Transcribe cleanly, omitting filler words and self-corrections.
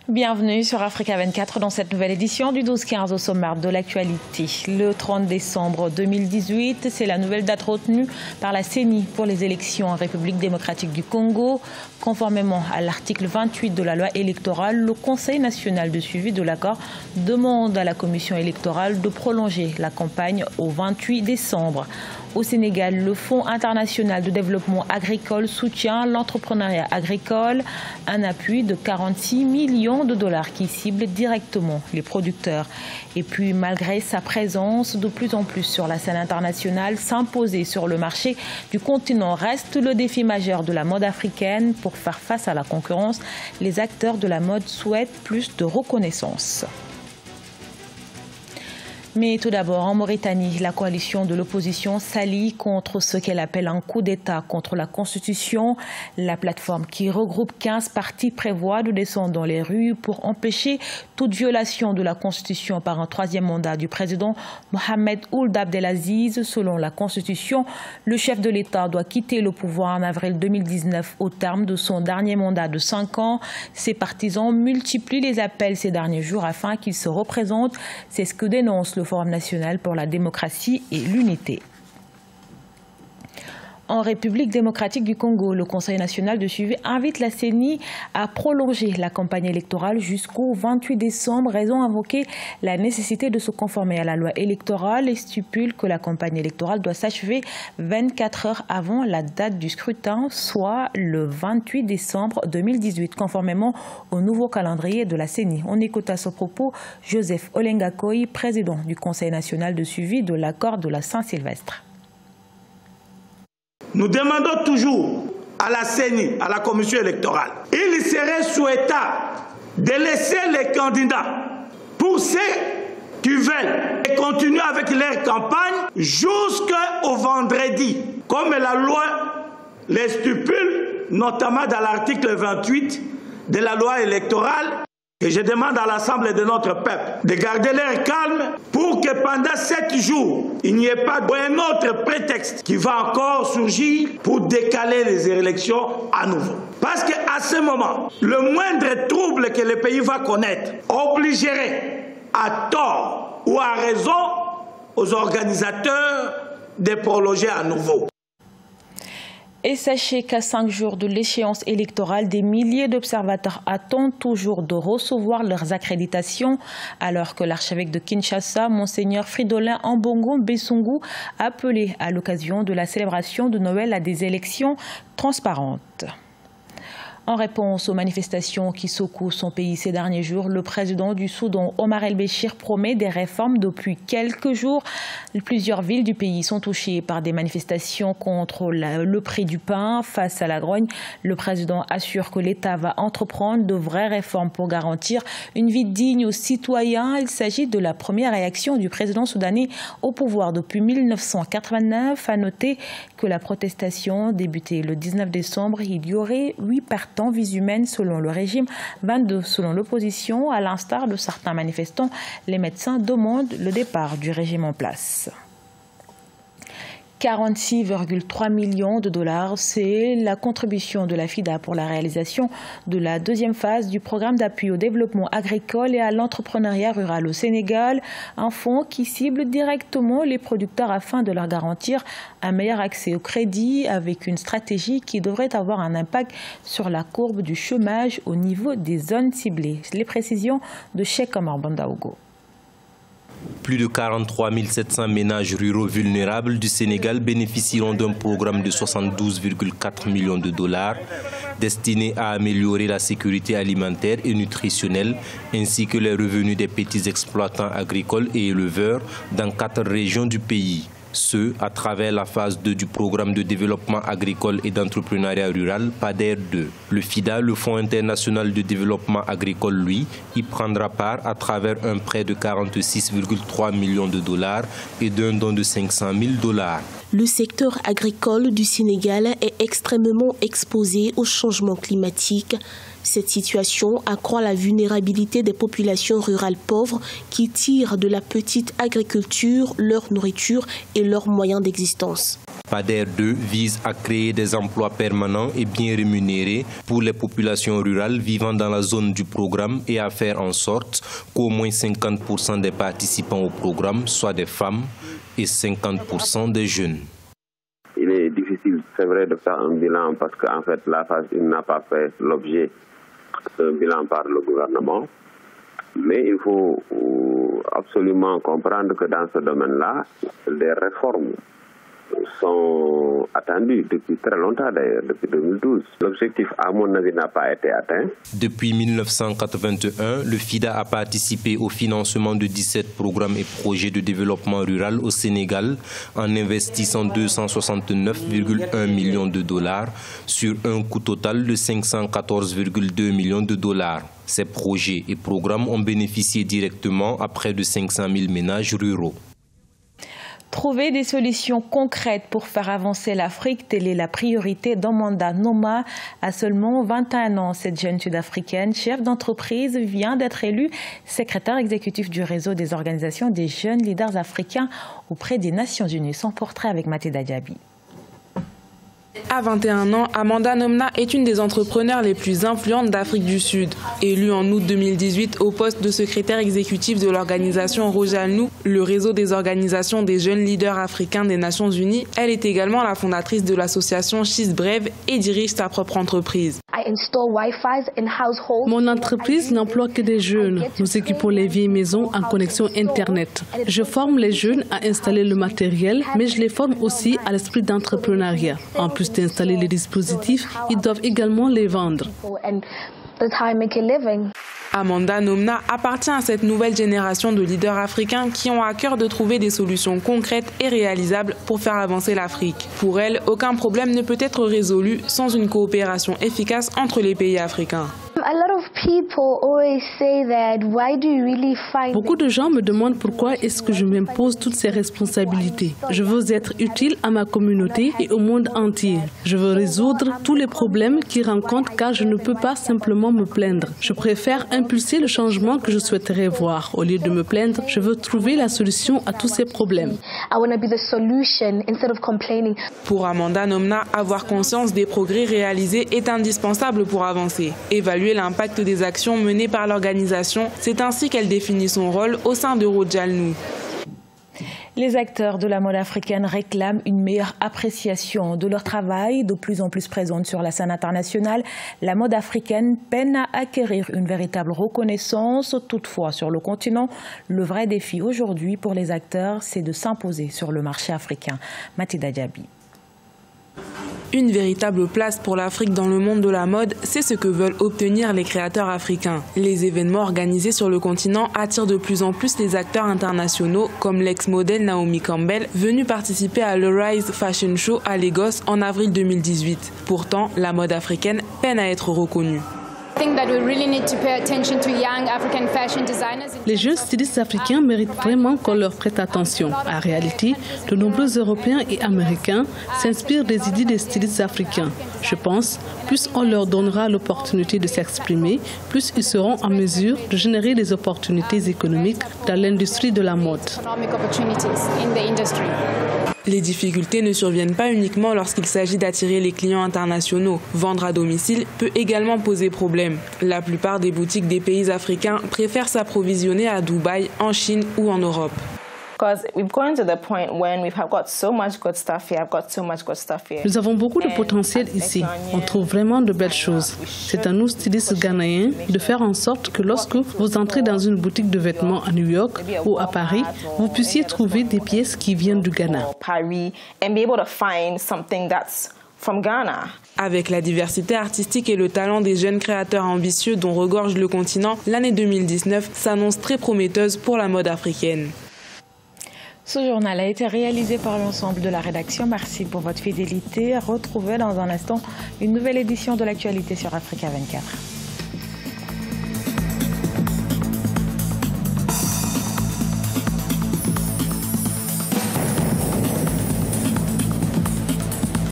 Bienvenue sur Africa 24 dans cette nouvelle édition du 12-15 au sommaire de l'actualité. Le 30 décembre 2018, c'est la nouvelle date retenue par la CENI pour les élections en République démocratique du Congo. Conformément à l'article 28 de la loi électorale, le Conseil national de suivi de l'accord demande à la commission électorale de prolonger la campagne au 28 décembre. Au Sénégal, le Fonds international de développement agricole soutient l'entrepreneuriat agricole, un appui de 46 millions de dollars qui cible directement les producteurs. Et puis, malgré sa présence de plus en plus sur la scène internationale, s'imposer sur le marché du continent reste le défi majeur de la mode africaine. Pour faire face à la concurrence, les acteurs de la mode souhaitent plus de reconnaissance. Mais tout d'abord, en Mauritanie, la coalition de l'opposition s'allie contre ce qu'elle appelle un coup d'État contre la Constitution. La plateforme qui regroupe 15 partis prévoit de descendre dans les rues pour empêcher toute violation de la Constitution par un troisième mandat du président Mohamed Ould Abdelaziz. Selon la Constitution, le chef de l'État doit quitter le pouvoir en avril 2019 au terme de son dernier mandat de 5 ans. Ses partisans multiplient les appels ces derniers jours afin qu'il se représente. C'est ce que dénonce le Forum national pour la démocratie et l'unité. En République démocratique du Congo, le Conseil national de suivi invite la CENI à prolonger la campagne électorale jusqu'au 28 décembre, raison invoquée la nécessité de se conformer à la loi électorale et stipule que la campagne électorale doit s'achever 24 heures avant la date du scrutin, soit le 28 décembre 2018, conformément au nouveau calendrier de la CENI. On écoute à ce propos Joseph Olengakoy, président du Conseil national de suivi de l'accord de la Saint-Sylvestre. Nous demandons toujours à la CENI, à la commission électorale, il serait souhaitable de laisser les candidats, pour ceux qui veulent, et continuer avec leur campagne jusqu'au vendredi, comme la loi les stipule, notamment dans l'article 28 de la loi électorale. Et je demande à l'Assemblée de notre peuple de garder l'air calme pour que pendant 7 jours, il n'y ait pas un autre prétexte qui va encore surgir pour décaler les élections à nouveau. Parce qu'à ce moment, le moindre trouble que le pays va connaître obligerait à tort ou à raison aux organisateurs de prolonger à nouveau. Et sachez qu'à 5 jours de l'échéance électorale, des milliers d'observateurs attendent toujours de recevoir leurs accréditations, alors que l'archevêque de Kinshasa, Monseigneur Fridolin Ambongo Bessungu, a appelé à l'occasion de la célébration de Noël à des élections transparentes. En réponse aux manifestations qui secouent son pays ces derniers jours, le président du Soudan, Omar el-Béchir, promet des réformes depuis quelques jours. Plusieurs villes du pays sont touchées par des manifestations contre le prix du pain. Face à la grogne, le président assure que l'État va entreprendre de vraies réformes pour garantir une vie digne aux citoyens. Il s'agit de la première réaction du président soudanais au pouvoir depuis 1989. À noter que la protestation débutait le 19 décembre. Il y aurait 8 partants vies humaines selon le régime, 22 selon l'opposition. À l'instar de certains manifestants, les médecins demandent le départ du régime en place. 46,3 millions de dollars, c'est la contribution de la FIDA pour la réalisation de la deuxième phase du programme d'appui au développement agricole et à l'entrepreneuriat rural au Sénégal, un fonds qui cible directement les producteurs afin de leur garantir un meilleur accès au crédit avec une stratégie qui devrait avoir un impact sur la courbe du chômage au niveau des zones ciblées. Les précisions de Cheikh Omar Bandaogo. Plus de 43 700 ménages ruraux vulnérables du Sénégal bénéficieront d'un programme de 72,4 millions de dollars destiné à améliorer la sécurité alimentaire et nutritionnelle ainsi que les revenus des petits exploitants agricoles et éleveurs dans 4 régions du pays. Ce, à travers la phase 2 du programme de développement agricole et d'entrepreneuriat rural, PADER 2. Le FIDA, le Fonds international de développement agricole, lui, y prendra part à travers un prêt de 46,3 millions de dollars et d'un don de 500 000 dollars. Le secteur agricole du Sénégal est extrêmement exposé au changement climatique. Cette situation accroît la vulnérabilité des populations rurales pauvres qui tirent de la petite agriculture leur nourriture et leurs moyens d'existence. PADER 2 vise à créer des emplois permanents et bien rémunérés pour les populations rurales vivant dans la zone du programme et à faire en sorte qu'au moins 50% des participants au programme soient des femmes et 50% des jeunes. Il est difficile, c'est vrai, de faire un bilan parce qu'en fait, la phase 1 n'a pas fait l'objet d'un bilan par le gouvernement. Mais il faut absolument comprendre que dans ce domaine-là, les réformes sont attendues depuis très longtemps d'ailleurs, depuis 2012. L'objectif, à mon avis, n'a pas été atteint. Depuis 1981, le FIDA a participé au financement de 17 programmes et projets de développement rural au Sénégal en investissant 269,1 millions de dollars sur un coût total de 514,2 millions de dollars. Ces projets et programmes ont bénéficié directement à près de 500 000 ménages ruraux. Trouver des solutions concrètes pour faire avancer l'Afrique, telle est la priorité d'Amanda Noma. À seulement 21 ans, cette jeune Sud-Africaine, chef d'entreprise, vient d'être élue secrétaire exécutif du réseau des organisations des jeunes leaders africains auprès des Nations Unies. Son portrait avec Mathilda Diaby. À 21 ans, Amanda Nomna est une des entrepreneurs les plus influentes d'Afrique du Sud. Élue en août 2018 au poste de secrétaire exécutif de l'organisation Rojalnou, le réseau des organisations des jeunes leaders africains des Nations Unies, elle est également la fondatrice de l'association She's Brave et dirige sa propre entreprise. Mon entreprise n'emploie que des jeunes. Nous équipons les vieilles maisons en connexion Internet. Je forme les jeunes à installer le matériel, mais je les forme aussi à l'esprit d'entrepreneuriat. En plus d'installer les dispositifs, ils doivent également les vendre. Amanda Nomna appartient à cette nouvelle génération de leaders africains qui ont à cœur de trouver des solutions concrètes et réalisables pour faire avancer l'Afrique. Pour elle, aucun problème ne peut être résolu sans une coopération efficace entre les pays africains. Beaucoup de gens me demandent pourquoi est-ce que je m'impose toutes ces responsabilités. Je veux être utile à ma communauté et au monde entier. Je veux résoudre tous les problèmes qu'ils rencontrent car je ne peux pas simplement me plaindre. Je préfère impulser le changement que je souhaiterais voir. Au lieu de me plaindre, je veux trouver la solution à tous ces problèmes. Pour Amanda Nomna, avoir conscience des progrès réalisés est indispensable pour avancer. Évaluer l'impact des actions menées par l'organisation, c'est ainsi qu'elle définit son rôle au sein de Rojalnou. Les acteurs de la mode africaine réclament une meilleure appréciation de leur travail. De plus en plus présente sur la scène internationale, la mode africaine peine à acquérir une véritable reconnaissance. Toutefois, sur le continent, le vrai défi aujourd'hui pour les acteurs, c'est de s'imposer sur le marché africain. Mathilda Diaby. Une véritable place pour l'Afrique dans le monde de la mode, c'est ce que veulent obtenir les créateurs africains. Les événements organisés sur le continent attirent de plus en plus les acteurs internationaux, comme l'ex-modèle Naomi Campbell, venue participer à le Rise Fashion Show à Lagos en avril 2018. Pourtant, la mode africaine peine à être reconnue. Les jeunes stylistes africains méritent vraiment qu'on leur prête attention. En réalité, de nombreux Européens et Américains s'inspirent des idées des stylistes africains. Je pense, plus on leur donnera l'opportunité de s'exprimer, plus ils seront en mesure de générer des opportunités économiques dans l'industrie de la mode. Les difficultés ne surviennent pas uniquement lorsqu'il s'agit d'attirer les clients internationaux. Vendre à domicile peut également poser problème. La plupart des boutiques des pays africains préfèrent s'approvisionner à Dubaï, en Chine ou en Europe. Nous avons beaucoup de potentiel ici. On trouve vraiment de belles choses. C'est à nous, stylistes ghanéens, de faire en sorte que lorsque vous entrez dans une boutique de vêtements à New York ou à Paris, vous puissiez trouver des pièces qui viennent du Ghana. Avec la diversité artistique et le talent des jeunes créateurs ambitieux dont regorge le continent, l'année 2019 s'annonce très prometteuse pour la mode africaine. Ce journal a été réalisé par l'ensemble de la rédaction. Merci pour votre fidélité. Retrouvez dans un instant une nouvelle édition de l'actualité sur Africa 24.